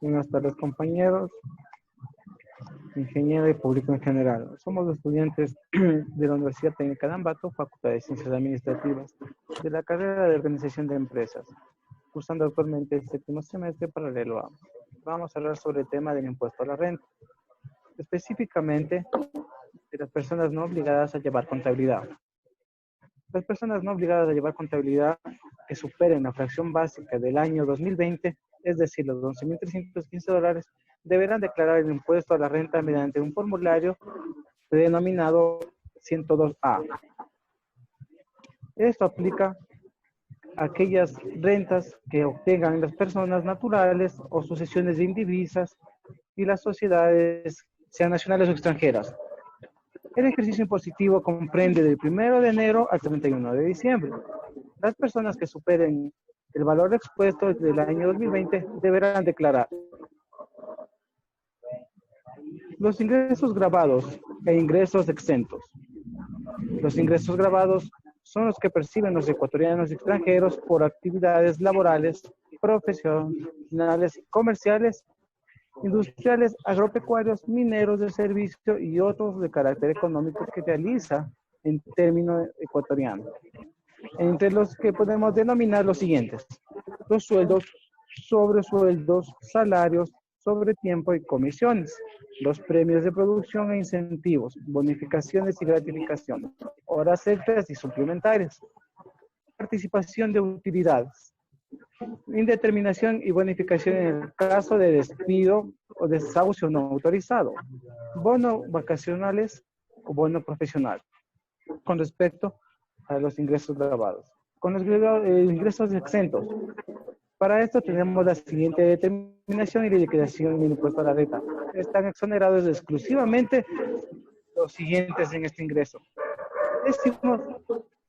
Buenas tardes, compañeros, ingeniero y público en general. Somos los estudiantes de la Universidad Técnica de Ambato, Facultad de Ciencias Administrativas, de la carrera de Organización de Empresas, cursando actualmente el séptimo semestre paralelo A. Vamos a hablar sobre el tema del impuesto a la renta, específicamente de las personas no obligadas a llevar contabilidad. Las personas no obligadas a llevar contabilidad que superen la fracción básica del año 2020, es decir, los $11.315, deberán declarar el impuesto a la renta mediante un formulario denominado 102A. Esto aplica a aquellas rentas que obtengan las personas naturales o sucesiones de indivisas y las sociedades, sean nacionales o extranjeras. El ejercicio impositivo comprende del 1 de enero al 31 de diciembre. Las personas que superen el valor expuesto del año 2020 deberán declarar los ingresos grabados e ingresos exentos. Los ingresos grabados son los que perciben los ecuatorianos extranjeros por actividades laborales, profesionales, comerciales, industriales, agropecuarios, mineros de servicio y otros de carácter económico que realiza en término ecuatoriano. Entre los que podemos denominar los siguientes: los sueldos, sobresueldos, salarios, sobre tiempo y comisiones, los premios de producción e incentivos, bonificaciones y gratificaciones, horas extras y suplementarias, participación de utilidades, indeterminación y bonificación en el caso de despido o desahucio no autorizado, bono vacacionales o bono profesional. Con respecto a los ingresos grabados. Con los ingresos exentos. Para esto tenemos la siguiente determinación y liquidación del impuesto a la renta. Están exonerados exclusivamente los siguientes en este ingreso. Decimos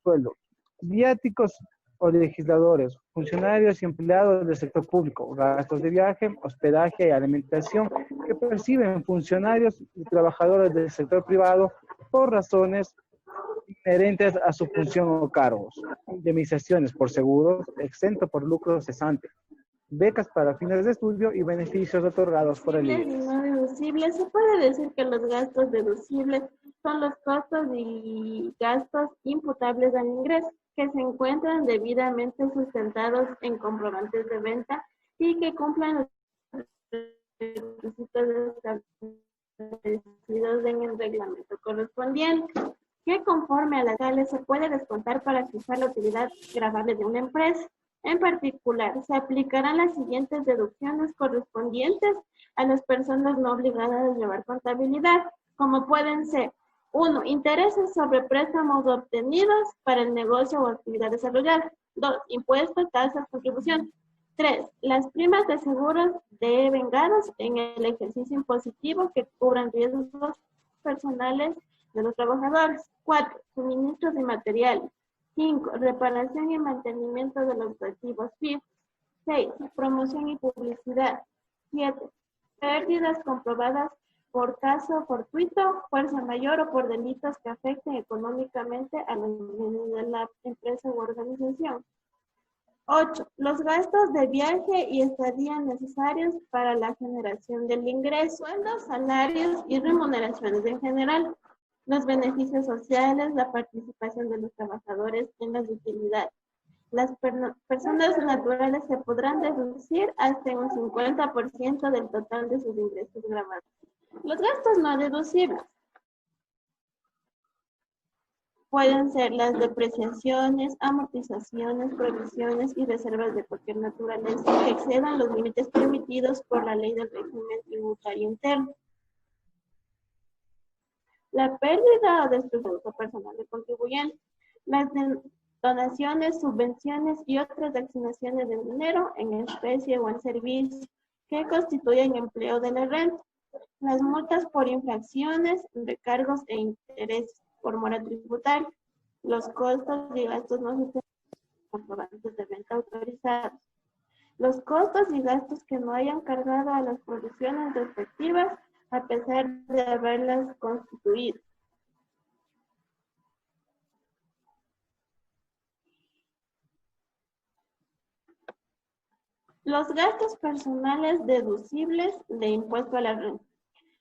sueldo, viáticos o legisladores, funcionarios y empleados del sector público, gastos de viaje, hospedaje y alimentación que perciben funcionarios y trabajadores del sector privado por razones inherentes a su función o cargos, indemnizaciones por seguros, exento por lucro cesante, becas para fines de estudio y beneficios otorgados por el IES. No deducibles, se puede decir que los gastos deducibles son los costos y gastos imputables al ingreso que se encuentran debidamente sustentados en comprobantes de venta y que cumplan los requisitos establecidos en el reglamento correspondiente, que conforme a las tales se puede descontar para fijar la utilidad gravable de una empresa. En particular, se aplicarán las siguientes deducciones correspondientes a las personas no obligadas a llevar contabilidad, como pueden ser: 1. Intereses sobre préstamos obtenidos para el negocio o actividad desarrollada. 2. Impuestos, tasas, contribuciones. 3. Las primas de seguros de vengados en el ejercicio impositivo que cubran riesgos personales de los trabajadores. 4. Suministros de materiales. 5. Reparación y mantenimiento de los activos fijos. 6. Promoción y publicidad. 7. Pérdidas comprobadas por caso fortuito, fuerza mayor o por delitos que afecten económicamente a los bienes de la empresa u organización. 8. Los gastos de viaje y estadía necesarios para la generación del ingreso, sueldos, salarios y remuneraciones en general, los beneficios sociales, la participación de los trabajadores en las utilidades. Las personas naturales se podrán deducir hasta un 50% del total de sus ingresos grabados. Los gastos no deducibles pueden ser las depreciaciones, amortizaciones, provisiones y reservas de cualquier naturaleza que excedan los límites permitidos por la ley del régimen tributario interno. La pérdida o destrucción personal de contribuyente, las donaciones, subvenciones y otras asignaciones de dinero en especie o en servicio que constituyen empleo de la renta, las multas por infracciones, recargos e intereses por mora tributaria, los costos y gastos no sustentados por comprobantes de venta autorizados, los costos y gastos que no hayan cargado a las producciones respectivas a pesar de haberlas constituido. Los gastos personales deducibles de impuesto a la renta.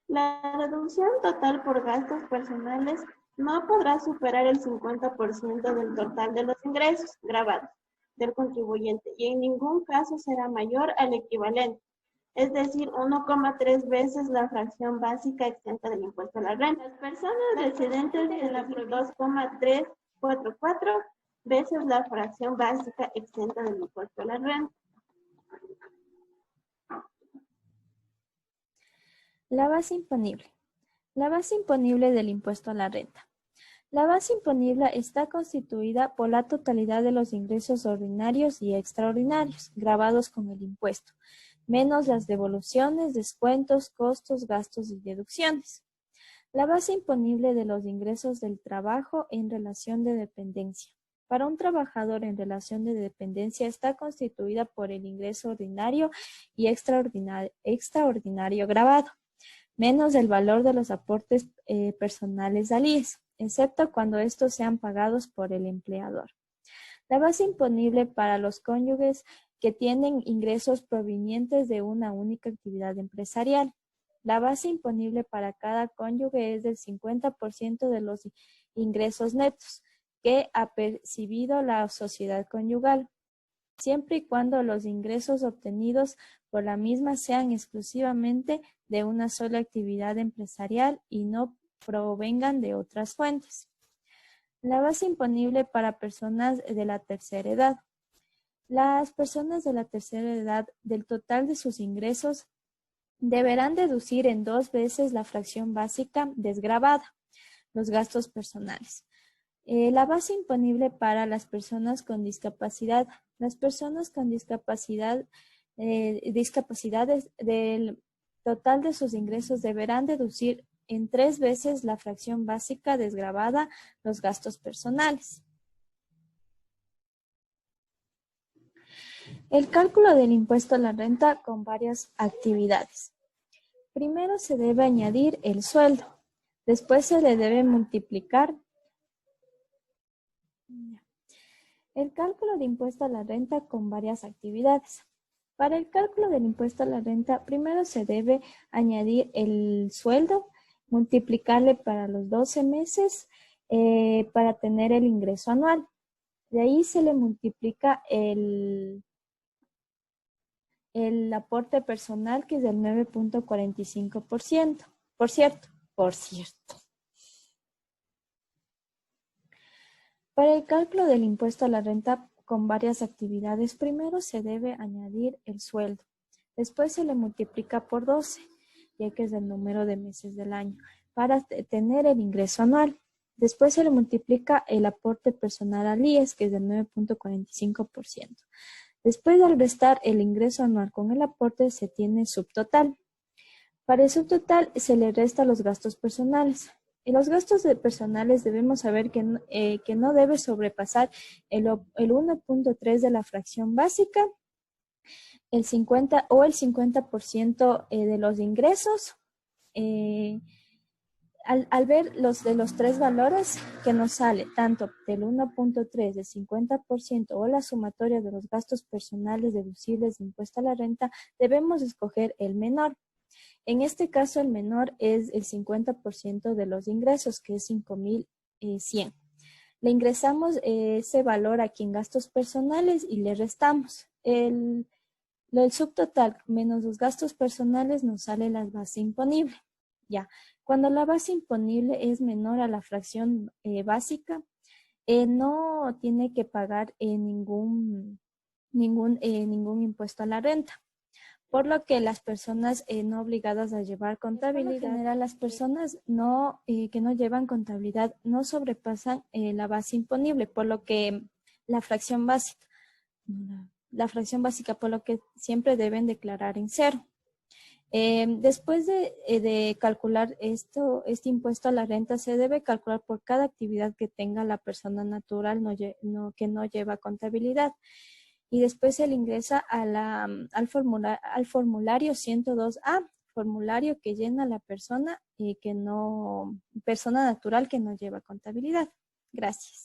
La deducción total por gastos personales no podrá superar el 50% del total de los ingresos grabados del contribuyente y en ningún caso será mayor al equivalente, es decir, 1,3 veces la fracción básica exenta del impuesto a la renta. Las personas residentes en la 2,344 veces la fracción básica exenta del impuesto a la renta. La base imponible. La base imponible del impuesto a la renta. La base imponible está constituida por la totalidad de los ingresos ordinarios y extraordinarios gravados con el impuesto, menos las devoluciones, descuentos, costos, gastos y deducciones. La base imponible de los ingresos del trabajo en relación de dependencia. Para un trabajador en relación de dependencia está constituida por el ingreso ordinario y extraordinario gravado, menos el valor de los aportes personales al IES, excepto cuando estos sean pagados por el empleador. La base imponible para los cónyuges que tienen ingresos provenientes de una única actividad empresarial. La base imponible para cada cónyuge es del 50% de los ingresos netos que ha percibido la sociedad conyugal, siempre y cuando los ingresos obtenidos por la misma sean exclusivamente de una sola actividad empresarial y no provengan de otras fuentes. La base imponible para personas de la tercera edad. Las personas de la tercera edad del total de sus ingresos deberán deducir en 2 veces la fracción básica desgravada, los gastos personales. La base imponible para las personas con discapacidad. Las personas con discapacidades del total de sus ingresos deberán deducir en 3 veces la fracción básica desgravada, los gastos personales. El cálculo del impuesto a la renta con varias actividades. Primero se debe añadir el sueldo. Después se le debe multiplicar. El cálculo de impuesto a la renta con varias actividades. Para el cálculo del impuesto a la renta, primero se debe añadir el sueldo, multiplicarle para los 12 meses para tener el ingreso anual. De ahí se le multiplica el aporte personal, que es del 9,45%. Por cierto. Para el cálculo del impuesto a la renta con varias actividades, primero se debe añadir el sueldo. Después se le multiplica por 12, ya que es el número de meses del año, para tener el ingreso anual. Después se le multiplica el aporte personal al IES, que es del 9,45%. Después de restar el ingreso anual con el aporte, se tiene subtotal. Para el subtotal se le resta los gastos personales. En los gastos personales debemos saber que no debe sobrepasar el 1,3 de la fracción básica, el 50% de los ingresos. Al ver los 3 valores que nos sale, tanto del 1,3, del 50% o la sumatoria de los gastos personales deducibles de impuesto a la renta, debemos escoger el menor. En este caso, el menor es el 50% de los ingresos, que es 5,100. Le ingresamos ese valor aquí en gastos personales y le restamos. El subtotal menos los gastos personales nos sale la base imponible. Ya, cuando la base imponible es menor a la fracción básica, no tiene que pagar ningún impuesto a la renta. Por lo que las personas no obligadas a llevar contabilidad, por lo general, las personas que no llevan contabilidad no sobrepasan la base imponible, por lo que la fracción básica, por lo que siempre deben declarar en cero. Después de calcular este impuesto a la renta, se debe calcular por cada actividad que tenga la persona natural que no lleva contabilidad. Y después se le ingresa al formulario 102A, formulario que llena la persona natural que no lleva contabilidad. Gracias.